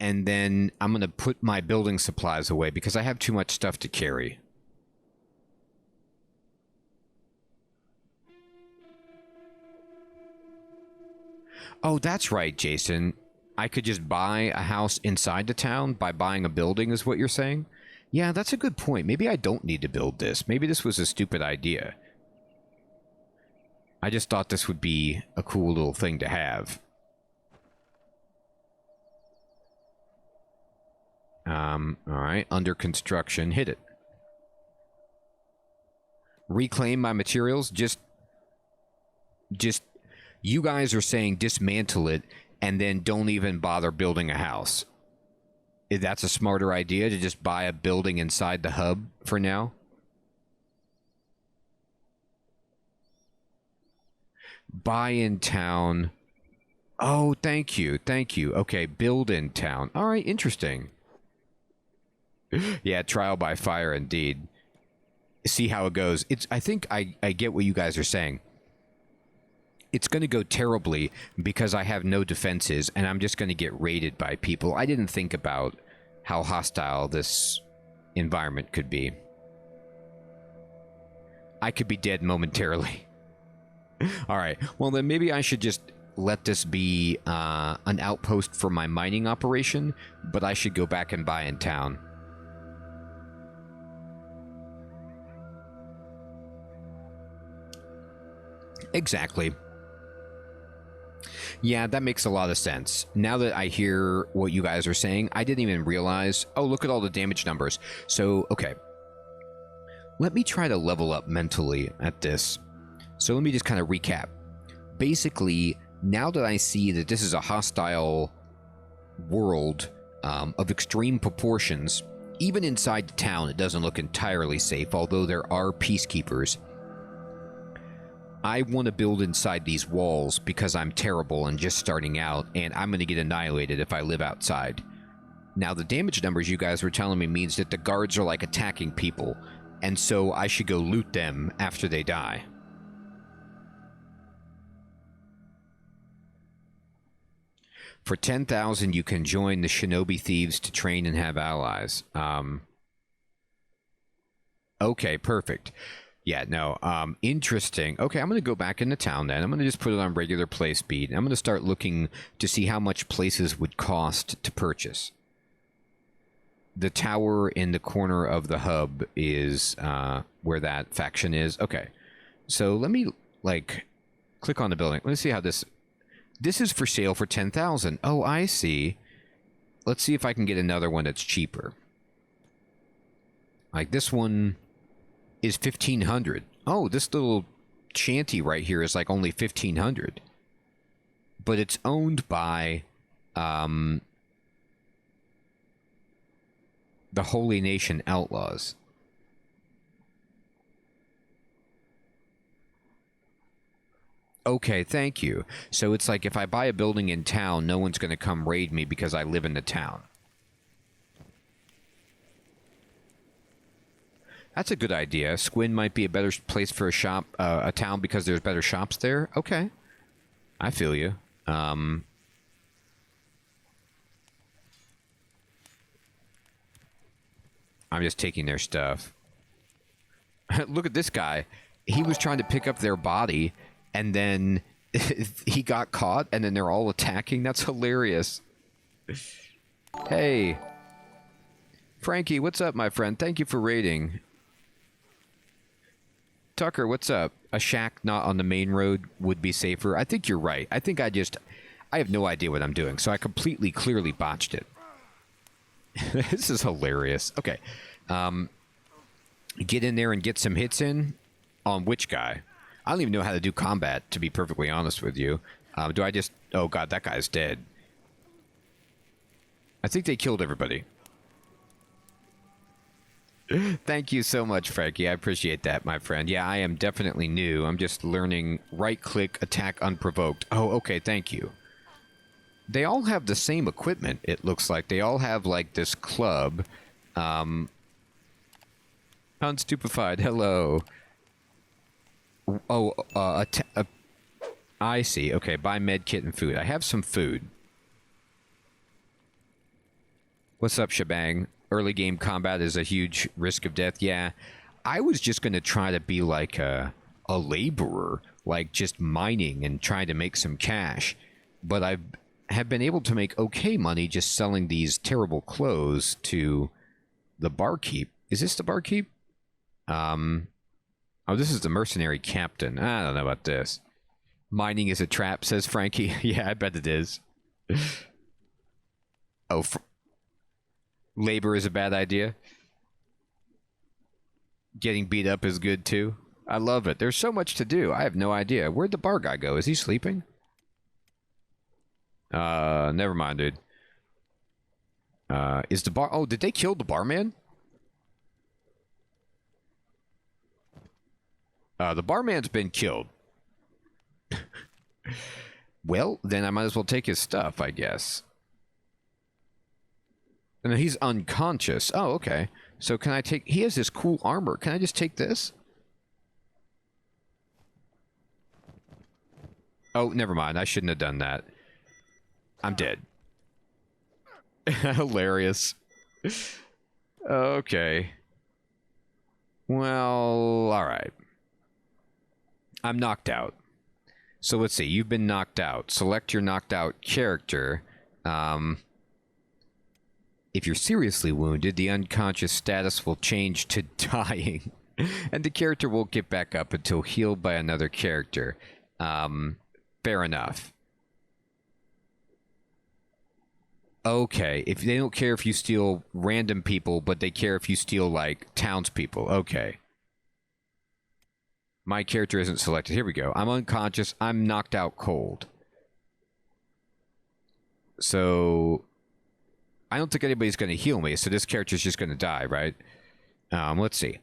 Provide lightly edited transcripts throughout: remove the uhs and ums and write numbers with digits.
and then I'm going to put my building supplies away because I have too much stuff to carry. Oh, that's right, Jason. I could just buy a house inside the town by buying a building, is what you're saying? Yeah, that's a good point. Maybe I don't need to build this. Maybe this was a stupid idea. I just thought this would be a cool little thing to have. Alright. Under construction. Hit it. Reclaim my materials. Just... You guys are saying dismantle it and then don't even bother building a house. That's a smarter idea, to just buy a building inside the hub for now? Buy in town. Oh, thank you. Thank you. Okay, build in town. All right, interesting. Yeah, trial by fire indeed. See how it goes. I think I get what you guys are saying. It's going to go terribly because I have no defenses and I'm just going to get raided by people. I didn't think about how hostile this environment could be. I could be dead momentarily. Alright, well then maybe I should just let this be an outpost for my mining operation, but I should go back and buy in town. Exactly. Yeah, that makes a lot of sense. Now that I hear what you guys are saying, I didn't even realize... Oh, look at all the damage numbers. So, okay. Let me try to level up mentally at this. So let me just kind of recap. Basically, now that I see that this is a hostile world of extreme proportions, even inside the town it doesn't look entirely safe, although there are peacekeepers. I want to build inside these walls because I'm terrible and just starting out, and I'm going to get annihilated if I live outside. Now, the damage numbers you guys were telling me means that the guards are like attacking people, and so I should go loot them after they die. For 10,000, you can join the Shinobi Thieves to train and have allies. Okay, perfect. Yeah, no, interesting. Okay, I'm going to go back into town then. I'm going to just put it on regular play speed. I'm going to start looking to see how much places would cost to purchase. The tower in the corner of the hub is where that faction is. Okay, so let me, like, click on the building. Let's see how this... This is for sale for 10,000. Oh, I see. Let's see if I can get another one that's cheaper. Like this one... is 1,500. Oh, this little shanty right here is like only 1,500. But it's owned by the Holy Nation Outlaws. Okay, thank you. So it's like if I buy a building in town, no one's going to come raid me because I live in the town. That's a good idea. Squin might be a better place for a shop, a town, because there's better shops there. Okay. I feel you. I'm just taking their stuff. Look at this guy. He was trying to pick up their body, and then he got caught, and then they're all attacking. That's hilarious. Hey. Frankie, what's up, my friend? Thank you for raiding. Tucker, what's up? A shack not on the main road would be safer. I think you're right. I think I have no idea what I'm doing, so I completely, clearly botched it. This is hilarious. Okay. Get in there and get some hits in? On which guy? I don't even know how to do combat, to be perfectly honest with you. Do I just... Oh, God, that guy's dead. I think they killed everybody. Thank you so much, Frankie. I appreciate that, my friend. Yeah, I am definitely new. I'm just learning right-click, attack unprovoked. Oh, okay, thank you. They all have the same equipment, it looks like. They all have, like, this club. Unstupefied, hello. Oh, I see. Okay, buy med kit and food. I have some food. What's up, Shebang? Early game combat is a huge risk of death. Yeah, I was just going to try to be like a laborer, like just mining and trying to make some cash. But I have been able to make okay money just selling these terrible clothes to the barkeep. Is this the barkeep? Oh, this is the mercenary captain. I don't know about this. Mining is a trap, says Frankie. Yeah, I bet it is. Oh, labor is a bad idea. Getting beat up is good too. I love it. There's so much to do. I have no idea. Where'd the bar guy go? Is he sleeping? Never mind, dude. Is the bar... Oh, did they kill the barman? The barman's been killed. Well, then I might as well take his stuff, I guess. No, he's unconscious. Oh, okay. So can I take... He has this cool armor. Can I just take this? Oh, never mind. I shouldn't have done that. I'm dead. Hilarious. Okay. Well, alright. I'm knocked out. So let's see. You've been knocked out. Select your knocked out character. If you're seriously wounded, the unconscious status will change to dying. And the character won't get back up until healed by another character. Fair enough. Okay, if they don't care if you steal random people, but they care if you steal, like, townspeople. Okay. My character isn't selected. Here we go. I'm unconscious. I'm knocked out cold. So... I don't think anybody's going to heal me, so this character's just going to die, right? Let's see.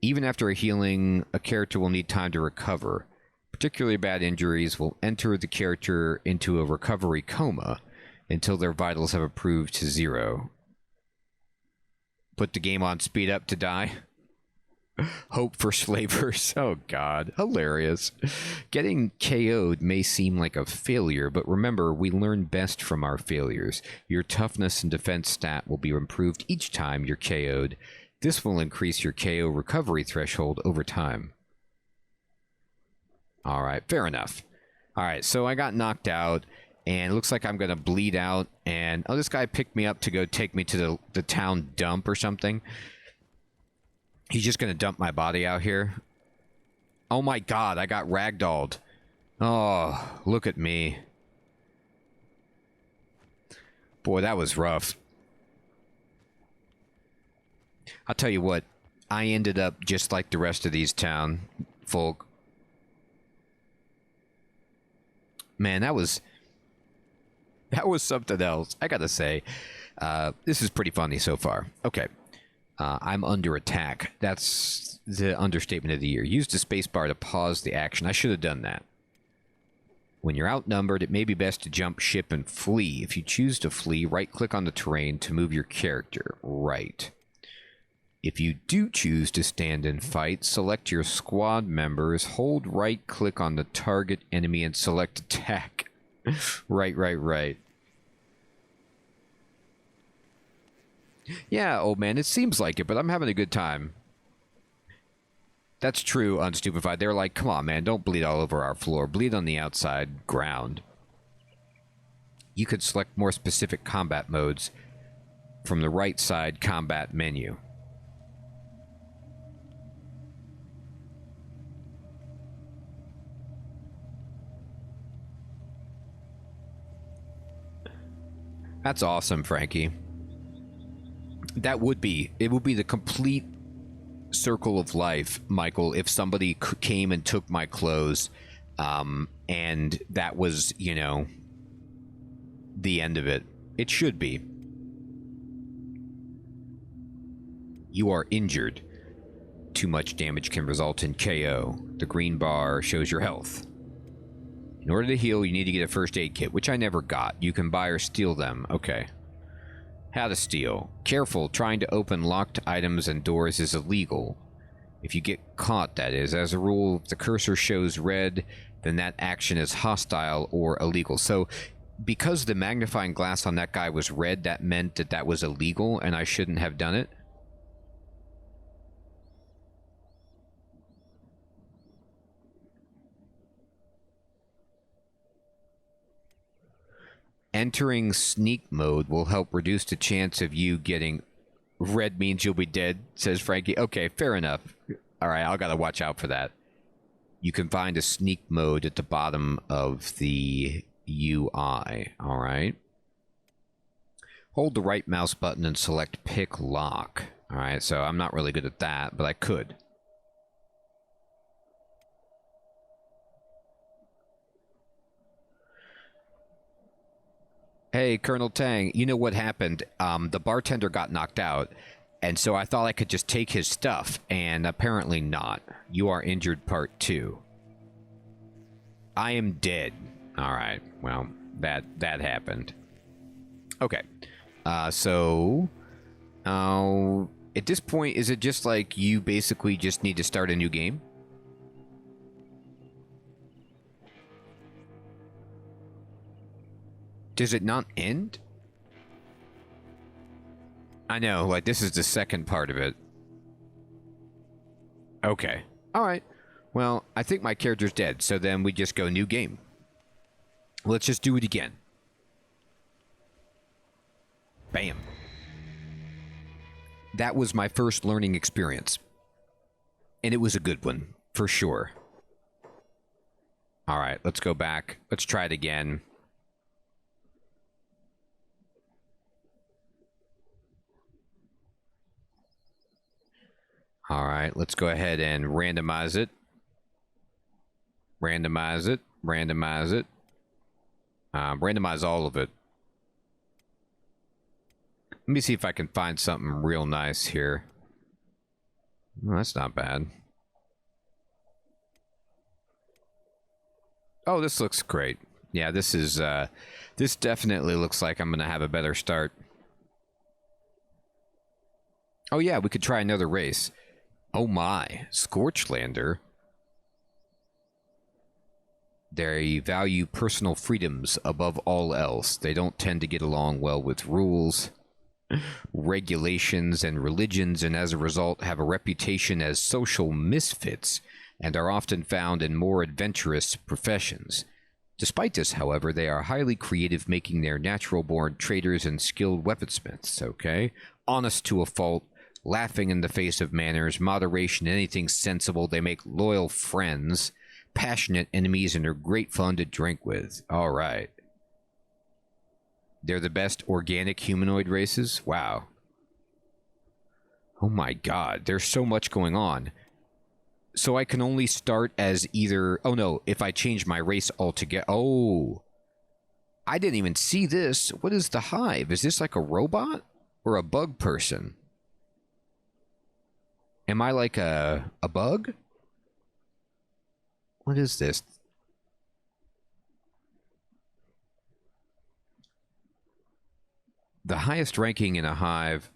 Even after a healing, a character will need time to recover. Particularly bad injuries will enter the character into a recovery coma until their vitals have improved to 0. Put the game on speed up to die. Hope for slavers. Oh god, hilarious. Getting KO'd may seem like a failure, but remember, we learn best from our failures. Your toughness and defense stat will be improved each time you're KO'd. This will increase your KO recovery threshold over time. Alright, fair enough. Alright, so I got knocked out, and it looks like I'm going to bleed out, and... Oh, this guy picked me up to go take me to the town dump or something. He's just going to dump my body out here. Oh my god, I got ragdolled. Oh, look at me. Boy, that was rough. I'll tell you what, I ended up just like the rest of these town folk. Man, that was something else, I gotta say. This is pretty funny so far. Okay. I'm under attack. That's the understatement of the year. Use the spacebar to pause the action. I should have done that. When you're outnumbered, it may be best to jump ship and flee. If you choose to flee, right-click on the terrain to move your character. Right. If you do choose to stand and fight, select your squad members, hold right-click on the target enemy, and select attack. Right. Yeah, old man, it seems like it, but I'm having a good time. That's true, Unstupefied. They're like, come on, man, don't bleed all over our floor. Bleed on the outside ground. You could select more specific combat modes from the right side combat menu. That's awesome, Frankie. That would be... It would be the complete circle of life, Michael, if somebody came and took my clothes, and that was, you know, the end of it. It should be. You are injured. Too much damage can result in KO. The green bar shows your health. In order to heal, you need to get a first aid kit, which I never got. You can buy or steal them. Okay. How to steal. Careful, trying to open locked items and doors is illegal. If you get caught, that is. As a rule, if the cursor shows red, then that action is hostile or illegal. So, because the magnifying glass on that guy was red, that meant that that was illegal and I shouldn't have done it. Entering sneak mode will help reduce the chance of you getting... Red means you'll be dead, says Frankie. Okay, fair enough. All right, I gotta watch out for that. You can find a sneak mode at the bottom of the UI. All right. Hold the right mouse button and select pick lock. All right, so I'm not really good at that, but I could. Hey, Colonel Tang, you know what happened? The bartender got knocked out, and so I thought I could just take his stuff, and apparently not. You are injured part 2. I am dead. All right, well, that happened. Okay, so at this point, is it just like you basically just need to start a new game? Does it not end? I know, like, this is the second part of it. Okay. Alright. Well, I think my character's dead, so then we just go new game. Let's just do it again. Bam. That was my first learning experience. And it was a good one, for sure. Alright, let's go back. Let's try it again. All right, let's go ahead and randomize it. Randomize it. Randomize it. Randomize all of it. Let me see if I can find something real nice here. Oh, that's not bad. Oh, this looks great. Yeah, this is, this definitely looks like I'm going to have a better start. Oh yeah, we could try another race. Oh my, Scorchlander. They value personal freedoms above all else. They don't tend to get along well with rules, regulations, and religions, and as a result have a reputation as social misfits and are often found in more adventurous professions. Despite this, however, they are highly creative, making their natural-born traders and skilled weaponsmiths, okay? Honest to a fault, laughing in the face of manners, moderation, anything sensible. They make loyal friends, passionate enemies, and are great fun to drink with. All right. They're the best organic humanoid races? Wow. Oh my god, there's so much going on. So I can only start as either... Oh no, if I change my race altogether... Oh. I didn't even see this. What is the hive? Is this like a robot? Or a bug person? Am I like a bug? What is this? The highest ranking in a hive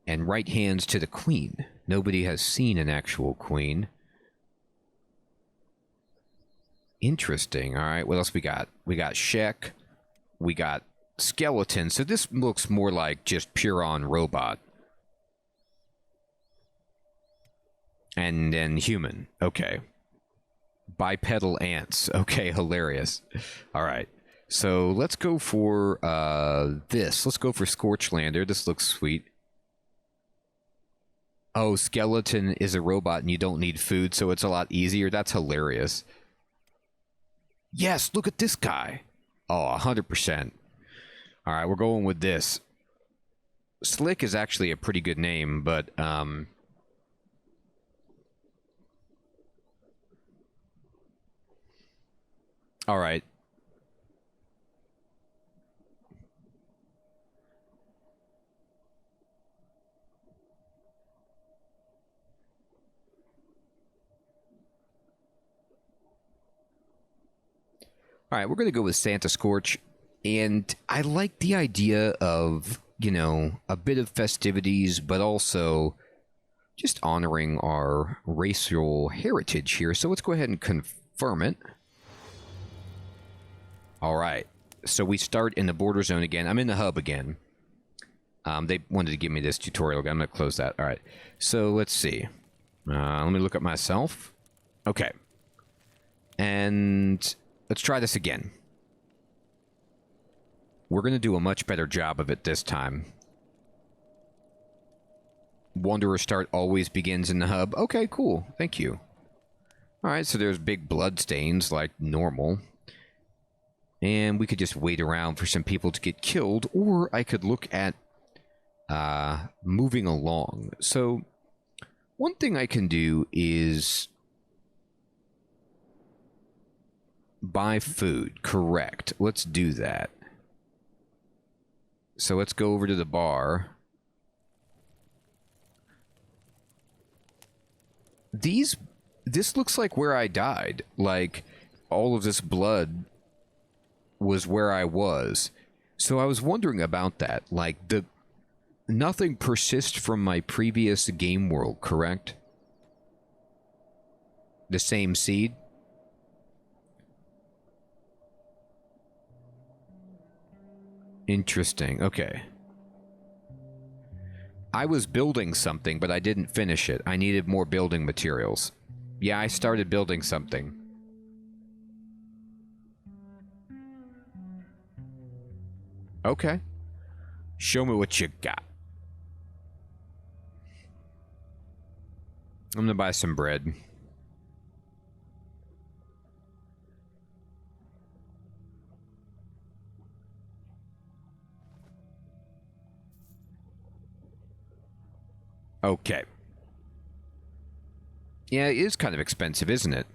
and right hands to the queen. Nobody has seen an actual queen. Interesting. All right, what else we got? We got Shek. We got Skeleton. So this looks more like just pure on robot. And then human. Okay. Bipedal ants. Okay, hilarious. All right. So let's go for this. Let's go for Scorchlander. This looks sweet. Oh, Skeleton is a robot and you don't need food, so it's a lot easier. That's hilarious. Yes, look at this guy. Oh, 100%. All right, we're going with this. Slick is actually a pretty good name, but all right. All right, we're going to go with Santa Scorch. And I like the idea of, you know, a bit of festivities, but also just honoring our racial heritage here. So let's go ahead and confirm it. All right. So we start in the border zone again. I'm in the hub again. They wanted to give me this tutorial again. I'm going to close that. All right. So let's see. Let me look at myself. Okay. And let's try this again. We're going to do a much better job of it this time. Wanderer start always begins in the hub. Okay, cool. Thank you. All right, so there's big blood stains like normal. And we could just wait around for some people to get killed, or I could look at moving along. So one thing I can do is buy food. Correct. Let's do that. So let's go over to the bar. This looks like where I died. Like, all of this blood was where I was. So I was wondering about that. Like, nothing persists from my previous game world, correct? The same seed? Interesting. Okay. I was building something, but I didn't finish it. I needed more building materials. Yeah, I started building something. Okay. Show me what you got. I'm gonna buy some bread. Okay. Yeah, it is kind of expensive, isn't it?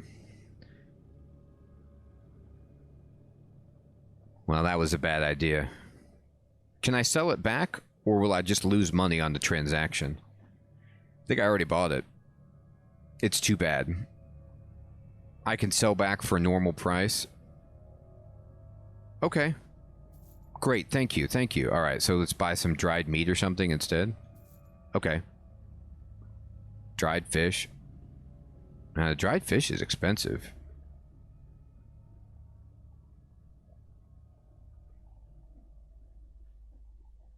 Well, that was a bad idea. Can I sell it back, or will I just lose money on the transaction? I think I already bought it. It's too bad. I can sell back for a normal price. Okay. Great, thank you, thank you. Alright, so let's buy some dried meat or something instead. Okay. Dried fish. Dried fish is expensive.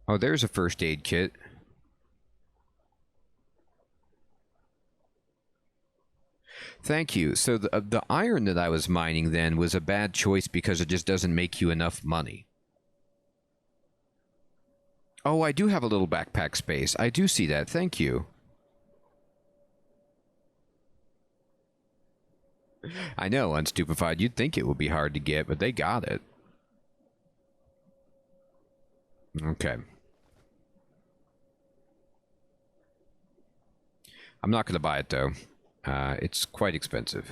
Oh, there's a first aid kit. Thank you. So the iron that I was mining then was a bad choice because it just doesn't make you enough money. Oh, I do have a little backpack space. I do see that. Thank you. I know, Unstupefied. You'd think it would be hard to get, but they got it. Okay. I'm not going to buy it, though. It's quite expensive.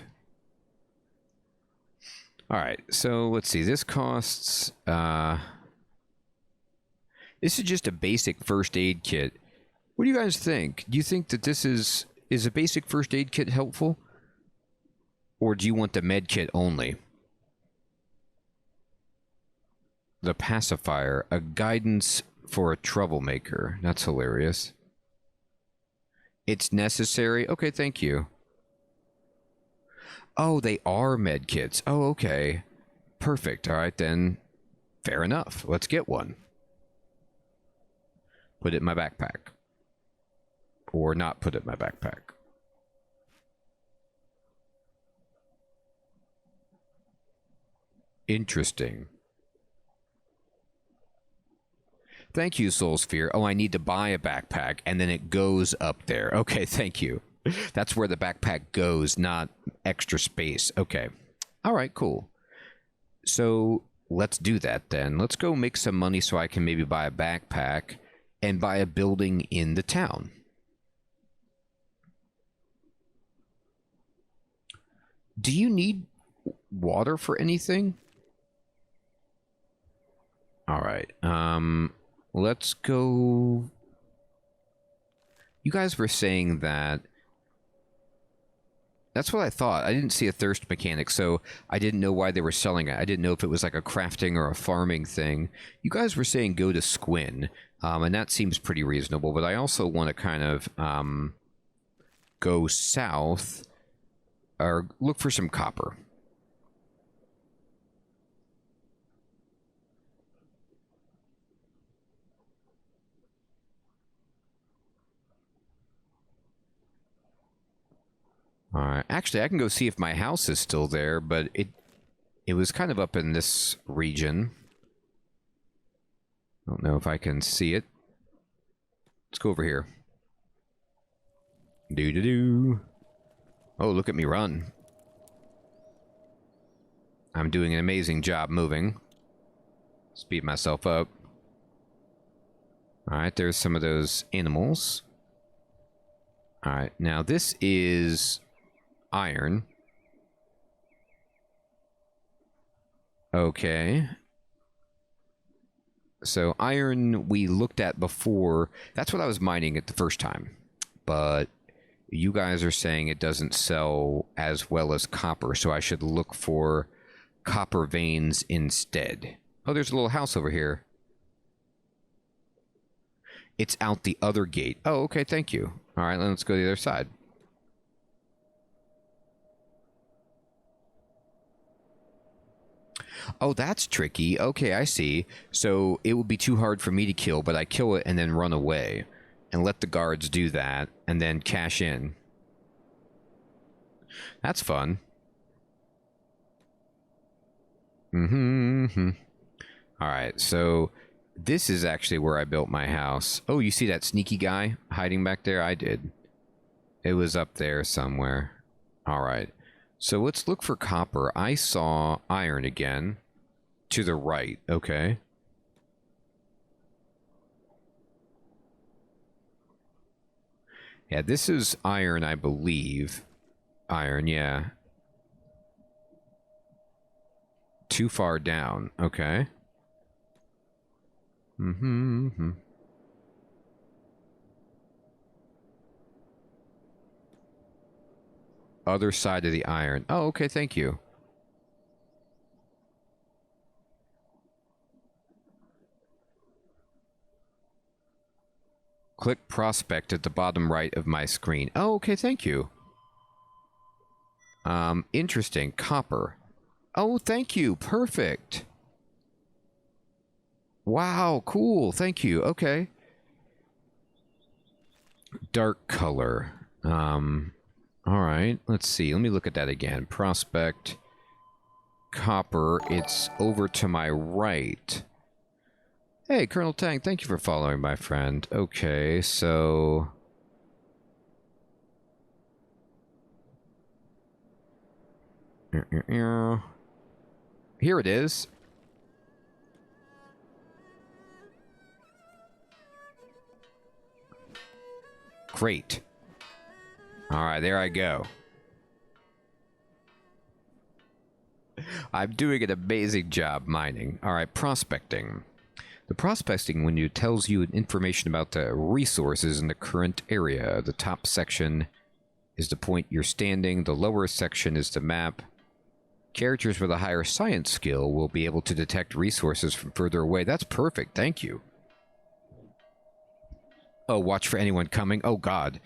Alright, so let's see. This costs... this is just a basic first aid kit. What do you guys think? Do you think that this is a basic first aid kit helpful? Or do you want the med kit only? The pacifier, a guidance for a troublemaker. That's hilarious. It's necessary? Okay, thank you. Oh, they are med kits. Oh, okay. Perfect. All right, then. Fair enough. Let's get one. Put it in my backpack. Or not put it in my backpack. Interesting. Thank you, Soulsphere. Oh, I need to buy a backpack, and then it goes up there. Okay, thank you. That's where the backpack goes, not extra space. Okay. All right, cool. So let's do that then. Let's go make some money so I can maybe buy a backpack and buy a building in the town. Do you need water for anything? All right. Let's go... You guys were saying that... That's what I thought. I didn't see a thirst mechanic, so I didn't know why they were selling it. I didn't know if it was like a crafting or a farming thing. You guys were saying go to Squin, and that seems pretty reasonable, but I also want to kind of go south, or look for some copper. Alright, actually, I can go see if my house is still there, but it was kind of up in this region. I don't know if I can see it. Let's go over here. Do-do-do. Oh, look at me run. I'm doing an amazing job moving. Speed myself up. Alright, there's some of those animals. Alright, now this is iron. Okay. So iron we looked at before. That's what I was mining at the first time. But you guys are saying it doesn't sell as well as copper, so I should look for copper veins instead. Oh, there's a little house over here. It's out the other gate. Oh, okay, thank you. All right, let's go to the other side. Oh, that's tricky. Okay, I see. So it would be too hard for me to kill, but I kill it and then run away. And let the guards do that, and then cash in. That's fun. Alright, so this is actually where I built my house. Oh, you see that sneaky guy hiding back there? I did. It was up there somewhere. Alright. So let's look for copper. I saw iron again. To the right. Okay. Yeah, this is iron, I believe. Iron, yeah. Too far down. Okay. Other side of the iron. Oh, okay, thank you. Click prospect at the bottom right of my screen. Oh, okay, thank you. Interesting. Copper. Oh, thank you. Perfect. Wow, cool. Thank you. Okay. Dark color. Alright. Let's see. Let me look at that again. Prospect. Copper. It's over to my right. Hey, Colonel Tang, thank you for following, my friend. Okay, so... Here it is. Great. Alright, there I go. I'm doing an amazing job mining. Alright, prospecting. The prospecting window tells you information about the resources in the current area. The top section is the point you're standing. The lower section is the map. Characters with a higher science skill will be able to detect resources from further away. That's perfect. Thank you. Oh, watch for anyone coming. Oh, God.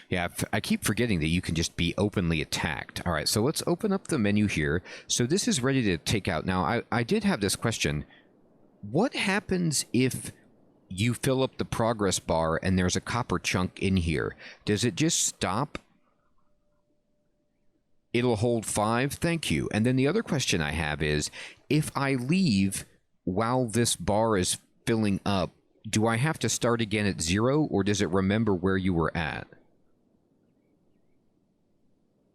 Yeah, I keep forgetting that you can just be openly attacked. All right, so let's open up the menu here. So this is ready to take out. Now, I did have this question. What happens if you fill up the progress bar and there's a copper chunk in here? Does it just stop? It'll hold 5? Thank you. And then the other question I have is, if I leave while this bar is filling up, do I have to start again at 0, or does it remember where you were at?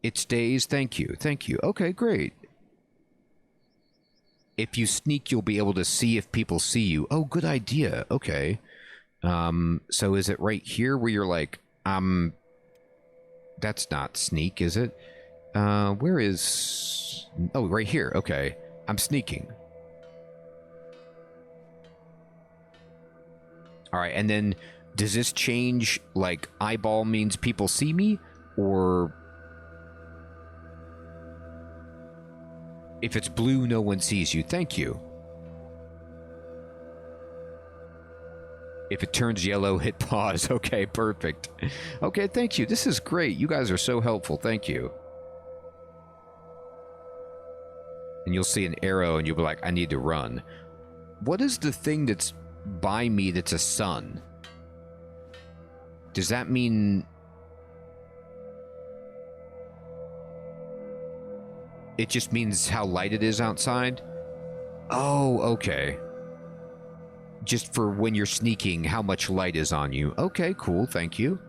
It stays? Thank you. Thank you. Okay, great. If you sneak, you'll be able to see if people see you. Oh, good idea. Okay. So is it right here where you're like, that's not sneak, is it? Where is... Oh, right here. Okay. I'm sneaking. Alright, and then does this change, like, eyeball means people see me? Or... if it's blue, no one sees you. Thank you. If it turns yellow, hit pause. Okay, perfect. Okay, thank you. This is great. You guys are so helpful. Thank you. And you'll see an arrow and you'll be like, I need to run. What is the thing that's by me that's a sun? Does that mean... It just means how light it is outside? Oh, okay. Just for when you're sneaking, how much light is on you. Okay, cool, thank you.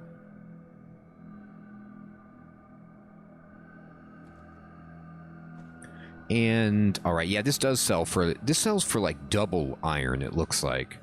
And, alright, yeah, this sells for like double iron, it looks like.